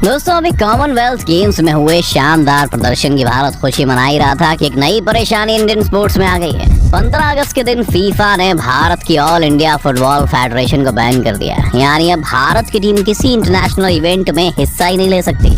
दोस्तों, अभी Commonwealth games में हुए शानदार प्रदर्शन की भारत खुशी मना ही रहा था कि एक नई परेशानी इंडियन स्पोर्ट्स में आ गई है। 15 अगस्त के दिन फीफा ने भारत की ऑल इंडिया फुटबॉल फेडरेशन को बैन कर दिया। यानी अब भारत की टीम किसी इंटरनेशनल इवेंट में हिस्सा ही नहीं ले सकती।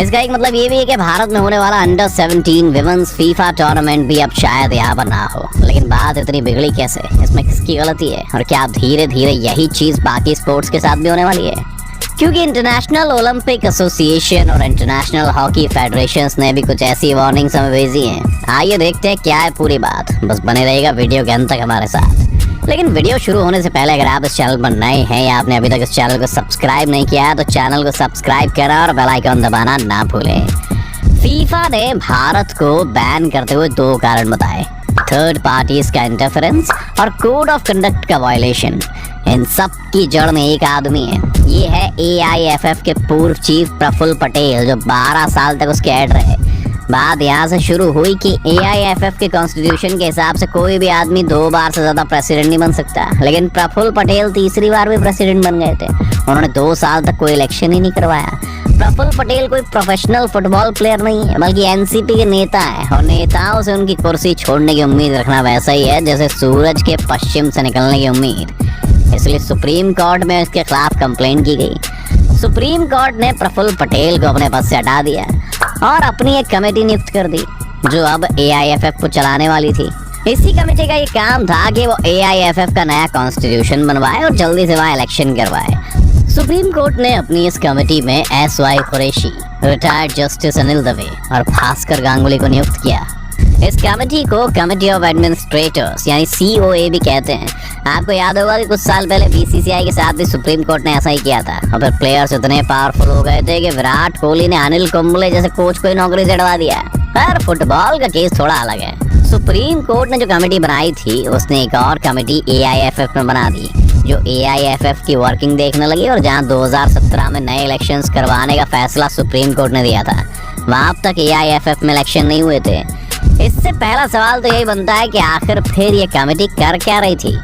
इसका एक मतलब ये भी है कि भारत में होने वाला अंडर 17 विमेंस फीफा टूर्नामेंट भी अब शायद यहाँ पर ना हो। लेकिन बात इतनी बिगड़ी कैसे? इसमें किसकी गलती है? और क्या धीरे धीरे यही चीज बाकी स्पोर्ट्स के साथ भी होने वाली है? क्योंकि इंटरनेशनल ओलंपिक एसोसिएशन और इंटरनेशनल हॉकी फेडरेशंस ने भी कुछ ऐसी वार्निंग्स हमें भेजी हैं। आइए देखते हैं क्या है पूरी बात। बस बने रहेगा वीडियो के अंत तक हमारे साथ। लेकिन वीडियो शुरू होने से पहले अगर आप इस चैनल पर नए हैं या आपने अभी तक इस चैनल को सब्सक्राइब नहीं किया है तो चैनल को सब्सक्राइब करना और बेल आइकन दबाना ना भूलें। फीफा ने भारत को बैन करते हुए 2 कारण बताए: थर्ड पार्टीज का इंटरफेरेंस और कोड ऑफ कंडक्ट का वायलेशन। इन सब की जड़ में एक आदमी है। ये है AIFF के पूर्व चीफ प्रफुल्ल पटेल, जो 12 साल तक उसके हेड रहे। बात यहाँ से शुरू हुई कि AIFF के कॉन्स्टिट्यूशन के हिसाब से कोई भी आदमी 2 बार से ज्यादा प्रेसिडेंट नहीं बन सकता। लेकिन प्रफुल्ल पटेल तीसरी बार भी प्रेसिडेंट बन गए थे। उन्होंने 2 साल तक कोई इलेक्शन ही नहीं करवाया। प्रफुल्ल पटेल कोई प्रोफेशनल फुटबॉल प्लेयर नहीं है, बल्कि NCP के नेता है। और नेताओं से उनकी कुर्सी छोड़ने की उम्मीद रखना वैसा ही है जैसे सूरज के पश्चिम से निकलने की उम्मीद। इसलिए सुप्रीम कोर्ट में इसके खिलाफ कंप्लेंट की गई। सुप्रीम कोर्ट ने प्रफुल्ल पटेल को अपने पद से हटा दिया और अपनी एक कमेटी नियुक्त कर दी जो अब AIFF को चलाने वाली थी। इसी कमेटी का ये काम था कि वो AIFF का नया कॉन्स्टिट्यूशन बनवाए और जल्दी से वहाँ इलेक्शन करवाए। सुप्रीम कोर्ट ने अपनी इस कमेटी में SY Qureshi, retired justice Anil Dave और भास्कर गांगुली को नियुक्त किया। इस कमेटी को कमेटी ऑफ एडमिनिस्ट्रेटर्स यानी COA भी कहते हैं। आपको याद होगा कि कुछ साल पहले BCCI के साथ भी सुप्रीम कोर्ट ने ऐसा ही किया था और फिर प्लेयर्स इतने पावरफुल हो गए थे कि विराट कोहली ने अनिल कुंबले जैसे कोच को नौकरी से हटवा दिया। पर फुटबॉल का केस थोड़ा अलग है। सुप्रीम कोर्ट ने जो कमेटी बनाई थी उसने एक और कमेटी AIFF में बना दी जो AIFF की वर्किंग देखने लगी। और जहां 2017 में नए इलेक्शंस करवाने का फैसला सुप्रीम कोर्ट ने दिया था, वहां अब तक AIFF में इलेक्शन नहीं हुए थे। इससे पहला सवाल तो यही बनता है कि आखिर फिर ये कमेटी कर क्या रही थी?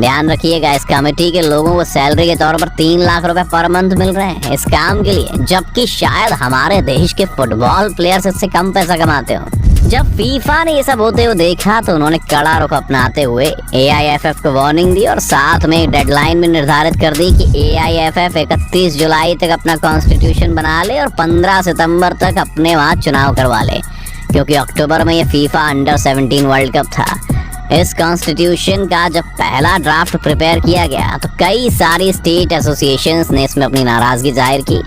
ध्यान रखिएगा, इस कमेटी के लोगों को सैलरी के तौर पर 3 लाख रुपए पर मंथ मिल रहे हैं इस काम के लिए, जबकि शायद हमारे देश के फुटबॉल प्लेयर्स इससे कम पैसा कमाते हो। जब फीफा ने ये सब होते हुए देखा तो उन्होंने कड़ा रुख अपनाते हुए AIFF को वार्निंग दी और साथ में एक डेडलाइन भी निर्धारित कर दी कि AIFF 31 जुलाई तक अपना कॉन्स्टिट्यूशन बना ले और 15 सितंबर तक अपने वहाँ चुनाव करवा ले, क्योंकि अक्टूबर में ये फीफा अंडर 17 वर्ल्ड कप था। इस कॉन्स्टिट्यूशन का जब पहला ड्राफ्ट प्रिपेयर किया गया तो कई सारी स्टेट एसोसिएशंस ने इसमें अपनी नाराजगी जाहिर की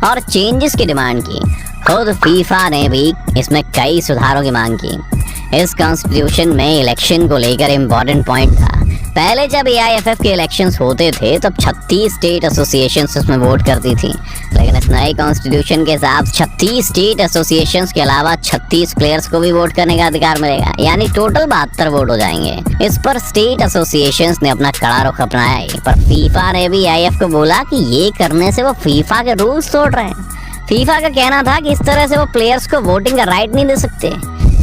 और चेंजेस की डिमांड की। खुद फीफा ने भी इसमें कई सुधारों की मांग की। इस कॉन्स्टिट्यूशन में इलेक्शन को लेकर इम्पोर्टेंट पॉइंट था। पहले जब AIFF के इलेक्शंस होते थे तब 36 स्टेट एसोसिएशंस इसमें वोट करती थी। लेकिन इस नए कॉन्स्टिट्यूशन के हिसाब 36 स्टेट एसोसिएशंस के अलावा 36 प्लेयर्स को भी वोट करने का अधिकार मिलेगा, यानी टोटल 72 वोट हो जाएंगे। इस पर स्टेट एसोसिएशंस ने अपना कड़ा रुख अपनाया है, पर फीफा ने भी AIFF को बोला कि ये करने से वो फीफा के रूल्स तोड़ रहे हैं। फीफा का कहना था कि इस तरह से वो प्लेयर्स को वोटिंग का राइट नहीं दे सकते।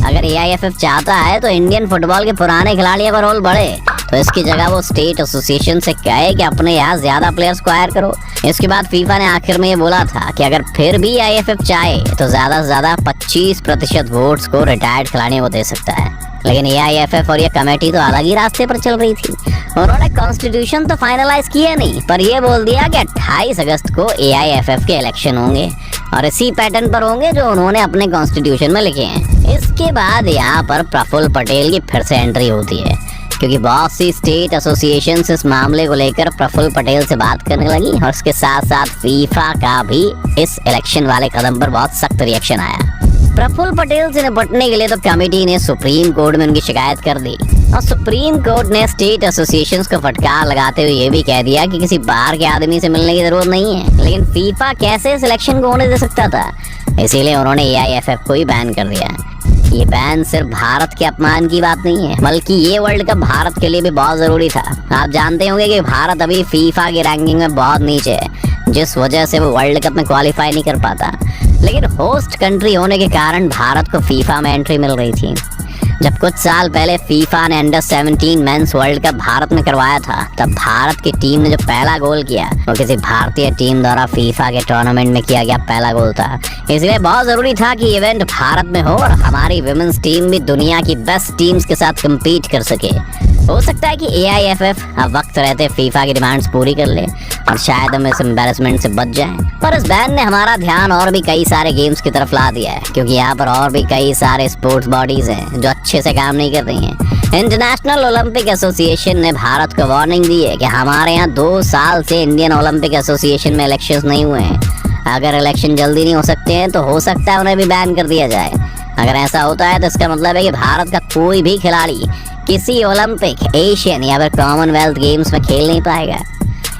अगर AIFF चाहता है तो इंडियन फुटबॉल के पुराने खिलाड़ियों का रोल बढ़े, तो इसकी जगह वो स्टेट एसोसिएशन से कहे कि अपने यहाँ ज्यादा प्लेयर्स को हायर करो। इसके बाद फीफा ने आखिर में ये बोला था कि अगर फिर भी AIFF चाहे तो ज्यादा से ज्यादा 25% वोट्स को रिटायर्ड खिलाड़ियों को दे सकता है। लेकिन AIFF और ये कमेटी तो अलग ही रास्ते पर चल रही थी। उन्होंने कॉन्स्टिट्यूशन तो फाइनलाइज किया नहीं, पर यह बोल दिया कि 28 अगस्त को AIFF के इलेक्शन होंगे और इसी पैटर्न पर होंगे जो उन्होंने अपने कॉन्स्टिट्यूशन में लिखे हैं। इसके बाद यहाँ पर प्रफुल्ल पटेल की फिर से एंट्री होती है, क्योंकि बहुत सी स्टेट एसोसिएशन इस मामले को लेकर प्रफुल्ल पटेल से बात करने लगी और उसके साथ साथ फीफा का भी इस इलेक्शन वाले कदम पर बहुत सख्त रिएक्शन आया। प्रफुल्ल पटेल से निपटने के लिए तो कमेटी ने सुप्रीम कोर्ट में उनकी शिकायत कर दी और सुप्रीम कोर्ट ने स्टेट एसोसिएशंस को फटकार लगाते हुए ये भी कह दिया कि किसी बाहर के आदमी से मिलने की जरूरत नहीं है। लेकिन फीफा कैसे इस इलेक्शन को होने दे सकता था? इसीलिए उन्होंने AIFF को ही बैन कर दिया। ये बैन सिर्फ भारत के अपमान की बात नहीं है, बल्कि ये वर्ल्ड कप भारत के लिए भी बहुत जरूरी था। आप जानते होंगे कि भारत अभी फीफा की रैंकिंग में बहुत नीचे है, जिस वजह से वो वर्ल्ड कप में क्वालिफाई नहीं कर पाता। लेकिन होस्ट कंट्री होने के कारण भारत को फीफा में एंट्री मिल रही थी। जब कुछ साल पहले फीफा ने under 17 mains world cup Bharat में करवाया था, तब भारत की टीम ने जो पहला गोल किया वो किसी भारतीय टीम द्वारा फीफा के टूर्नामेंट में किया गया पहला गोल था। इसलिए बहुत जरूरी था कि इवेंट भारत में हो और हमारी विमेंस टीम भी दुनिया की बेस्ट टीम्स के साथ कम्पीट कर सके। हो सकता है कि AIFF अब वक्त रहते फीफा की डिमांड्स पूरी कर ले और शायद हम इस एम्बैरेसमेंट से बच जाएं। पर इस बैन ने हमारा ध्यान और भी कई सारे गेम्स की तरफ ला दिया है, क्योंकि यहाँ पर और भी कई सारे स्पोर्ट्स बॉडीज हैं जो अच्छे से काम नहीं कर रही हैं। इंटरनेशनल ओलंपिक एसोसिएशन ने भारत को वार्निंग दी है कि हमारे यहाँ 2 साल से इंडियन ओलंपिक एसोसिएशन में इलेक्शंस नहीं हुए हैं। अगर इलेक्शन जल्दी नहीं हो सकते हैं तो हो सकता है उन्हें भी बैन कर दिया जाए। अगर ऐसा होता है तो इसका मतलब है कि भारत का कोई भी खिलाड़ी किसी ओलंपिक, एशियन या फिर कॉमनवेल्थ गेम्स में खेल नहीं पाएगा।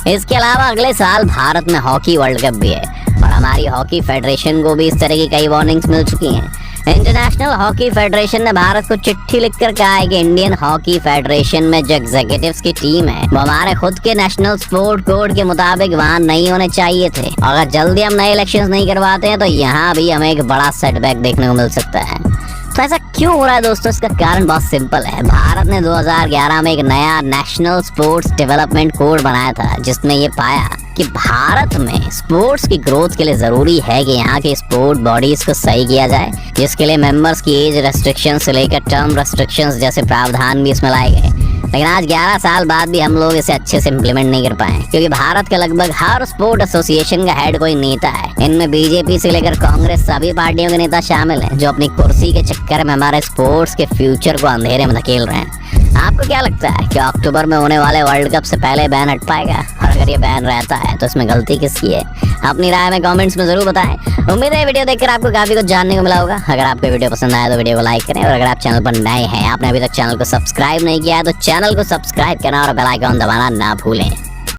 इसके अलावा अगले साल भारत में हॉकी वर्ल्ड कप भी है और हमारी हॉकी फेडरेशन को भी इस तरह की कई वार्निंग्स मिल चुकी हैं। इंटरनेशनल हॉकी फेडरेशन ने भारत को चिट्ठी लिखकर कहा है कि इंडियन हॉकी फेडरेशन में जो एग्जीक्यूटिव्स की टीम है वो हमारे खुद के नेशनल स्पोर्ट कोड के मुताबिक वहाँ नहीं होने चाहिए थे। अगर जल्दी हम नए इलेक्शंस नहीं करवाते हैं तो यहाँ भी हमें एक बड़ा सेटबैक देखने को मिल सकता है। तो ऐसा क्यों हो रहा है दोस्तों? इसका कारण बहुत सिंपल है। भारत ने 2011 में एक नया नेशनल स्पोर्ट्स डेवलपमेंट कोड बनाया था, जिसमें ये पाया कि भारत में स्पोर्ट्स की ग्रोथ के लिए जरूरी है कि यहाँ के स्पोर्ट बॉडीज को सही किया जाए, जिसके लिए मेंबर्स की एज रेस्ट्रिक्शंस से लेकर टर्म रेस्ट्रिक्शंस जैसे प्रावधान भी इसमें लाए गए। लेकिन आज 11 साल बाद भी हम लोग इसे अच्छे से इम्प्लीमेंट नहीं कर पाए, क्योंकि भारत के लगभग हर स्पोर्ट एसोसिएशन का हेड कोई नेता है। इनमें बीजेपी से लेकर कांग्रेस सभी पार्टियों के नेता शामिल हैं, जो अपनी कुर्सी के चक्कर में हमारे स्पोर्ट्स के फ्यूचर को अंधेरे में धकेल रहे हैं। आपको क्या लगता है कि अक्टूबर में होने वाले वर्ल्ड कप से पहले बैन हट पाएगा? और अगर ये बैन रहता है तो इसमें गलती किसकी है? अपनी राय में कमेंट्स में जरूर बताएं। उम्मीद है वीडियो देखकर आपको काफी कुछ जानने को मिला होगा। अगर आपको वीडियो पसंद आया तो वीडियो को लाइक करें, और अगर आप चैनल पर नए हैं, आपने अभी तक चैनल को सब्सक्राइब नहीं किया है तो चैनल को सब्सक्राइब करना और बेल आइकन दबाना ना भूलें।